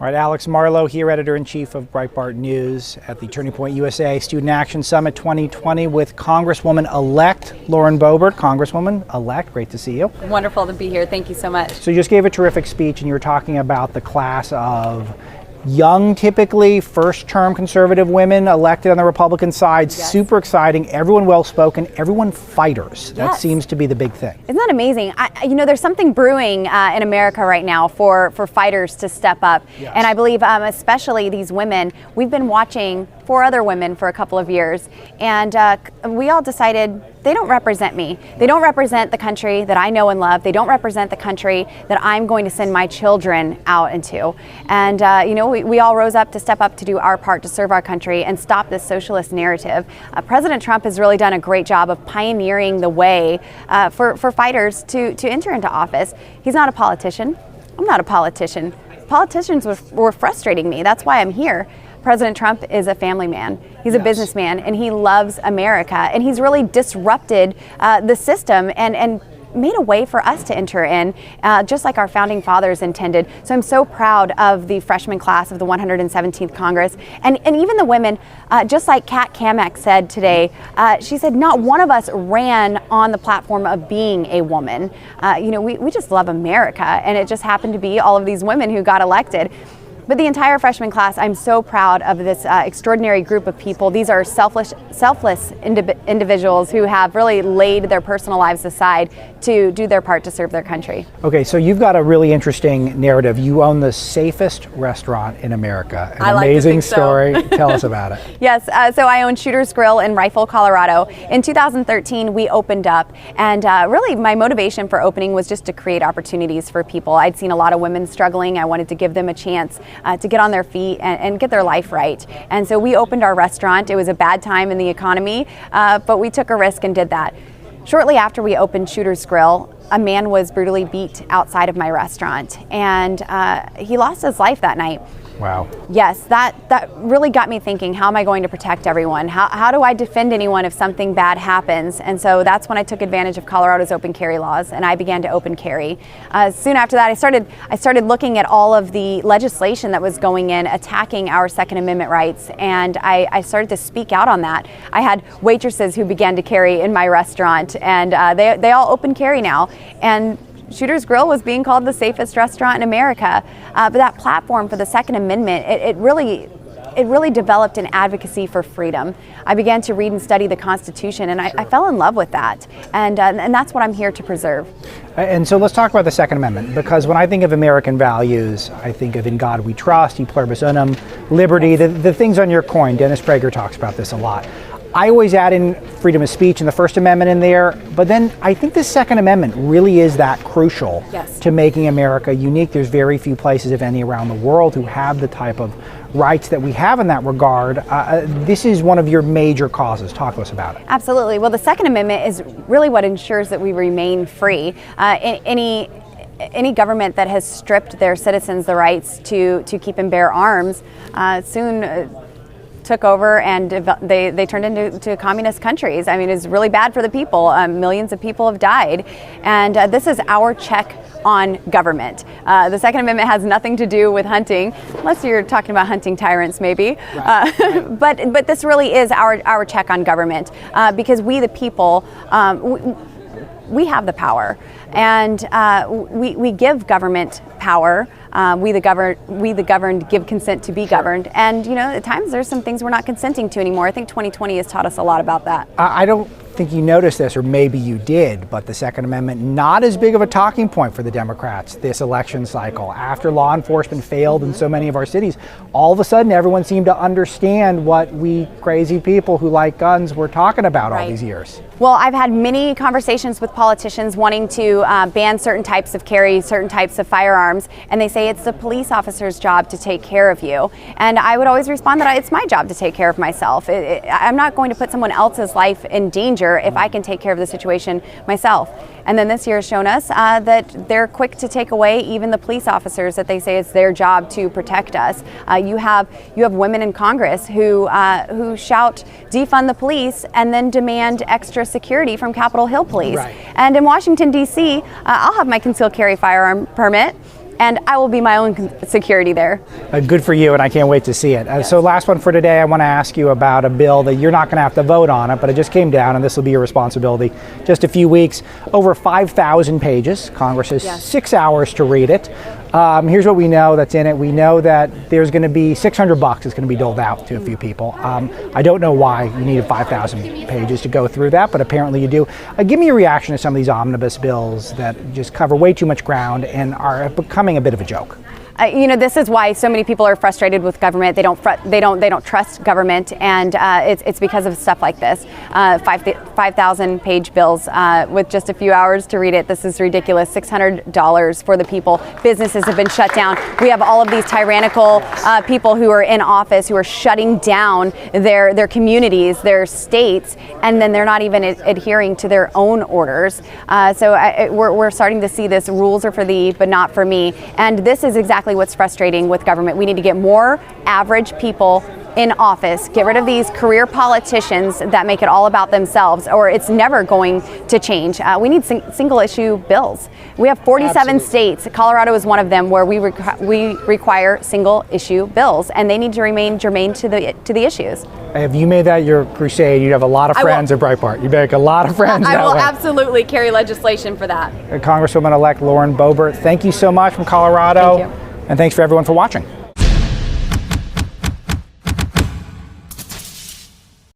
All right, Alex Marlow here, editor-in-chief of Breitbart News at the Turning Point USA Student Action Summit 2020 with Congresswoman-elect Lauren Boebert. Congresswoman-elect, great to see you. Wonderful to be here. Thank you so much. So you just gave a terrific speech and you were talking about the class of young, typically first-term conservative women elected on the Republican side. Yes. Super exciting, everyone well-spoken, everyone fighters. That seems to be the big thing. Isn't that amazing? There's something brewing in America right now for fighters to step up. Yes. And I believe especially these women, we've been watching 4 other women for a couple of years, and we all decided they don't represent me. They don't represent the country that I know and love. They don't represent the country that I'm going to send my children out into. And we all rose up to step up to do our part to serve our country and stop this socialist narrative. President Trump has really done a great job of pioneering the way for fighters to enter into office. He's not a politician. I'm not a politician. Politicians were frustrating me. That's why I'm here. President Trump is a family man. He's a businessman, and he loves America. And he's really disrupted the system and made a way for us to enter in, just like our founding fathers intended. So I'm so proud of the freshman class of the 117th Congress. And even the women, just like Kat Kamek said today, she said not one of us ran on the platform of being a woman. We just love America, and it just happened to be all of these women who got elected. But the entire freshman class, I'm so proud of this extraordinary group of people. These are selfless individuals who have really laid their personal lives aside to do their part to serve their country. Okay, so you've got a really interesting narrative. You own the safest restaurant in America. An amazing story. Tell us about it. Yes, so I own Shooter's Grill in Rifle, Colorado. In 2013, we opened up, and really my motivation for opening was just to create opportunities for people. I'd seen a lot of women struggling. I wanted to give them a chance to get on their feet and get their life right. And so we opened our restaurant. It was a bad time in the economy, but we took a risk and did that. Shortly after we opened Shooter's Grill, a man was brutally beat outside of my restaurant, and he lost his life that night. Wow. Yes, that really got me thinking, how am I going to protect everyone? How do I defend anyone if something bad happens? And so that's when I took advantage of Colorado's open carry laws, and I began to open carry. Soon after that, I started looking at all of the legislation that was going in, attacking our Second Amendment rights, and I started to speak out on that. I had waitresses who began to carry in my restaurant, and they all open carry now. And Shooter's Grill was being called the safest restaurant in America. But that platform for the Second Amendment, it really developed an advocacy for freedom. I began to read and study the Constitution, and I fell in love with that. And that's what I'm here to preserve. And so let's talk about the Second Amendment, because when I think of American values, I think of in God we trust, e pluribus unum, liberty, the things on your coin. Dennis Prager talks about this a lot. I always add in freedom of speech and the First Amendment in there, but then I think the Second Amendment really is that crucial to making America unique. There's very few places, if any, around the world who have the type of rights that we have in that regard. This is one of your major causes. Talk to us about it. Absolutely. Well, the Second Amendment is really what ensures that we remain free. Any government that has stripped their citizens the rights to keep and bear arms soon took over, and they turned into communist countries. I mean, it's really bad for the people. Millions of people have died, and this is our check on government. The Second Amendment has nothing to do with hunting, unless you're talking about hunting tyrants, maybe. Right. But this really is our check on government, because we, the people, we have the power, and we give government power. We the governed give consent to be governed, and at times there's some things we're not consenting to anymore. I think 2020 has taught us a lot about that. I don't think you noticed this, or maybe you did, but the Second Amendment, not as big of a talking point for the Democrats this election cycle. After law enforcement failed in so many of our cities, all of a sudden everyone seemed to understand what we crazy people who like guns were talking about all these years. Well, I've had many conversations with politicians wanting to ban certain types of carry, certain types of firearms, and they say it's the police officer's job to take care of you. And I would always respond that it's my job to take care of myself. I'm not going to put someone else's life in danger if I can take care of the situation myself. And then this year has shown us that they're quick to take away even the police officers that they say it's their job to protect us. You have women in Congress who shout defund the police and then demand extra security from Capitol Hill Police. Right. And in Washington, D.C., I'll have my concealed carry firearm permit, and I will be my own security there. Good for you, and I can't wait to see it. So last one for today, I want to ask you about a bill that you're not going to have to vote on it, but it just came down, and this will be your responsibility. Just a few weeks, over 5,000 pages. Congress has 6 hours to read it. Here's what we know that's in it. We know that there's going to be $600 that's going to be doled out to a few people. I don't know why you needed 5,000 pages to go through that, but apparently you do. Give me a reaction to some of these omnibus bills that just cover way too much ground and are becoming a bit of a joke. This is why so many people are frustrated with government. They don't trust government, and it's because of stuff like this. 5,000-page bills with just a few hours to read it. This is ridiculous. $600 for the people. Businesses have been shut down. We have all of these tyrannical people who are in office who are shutting down their communities, their states, and then they're not even adhering to their own orders. We're starting to see this. Rules are for thee, but not for me. And this is exactly what's frustrating with government. We need to get more average people in office, get rid of these career politicians that make it all about themselves, or it's never going to change. We need single issue bills. We have 47 states. Colorado is one of them where we require single issue bills, and they need to remain germane to the issues. If you made that your crusade, you'd have a lot of friends at Breitbart. You make a lot of friends I that will way. absolutely carry legislation for that. Congresswoman-elect Lauren Boebert, thank you so much from Colorado. Thank you. And thanks for everyone for watching.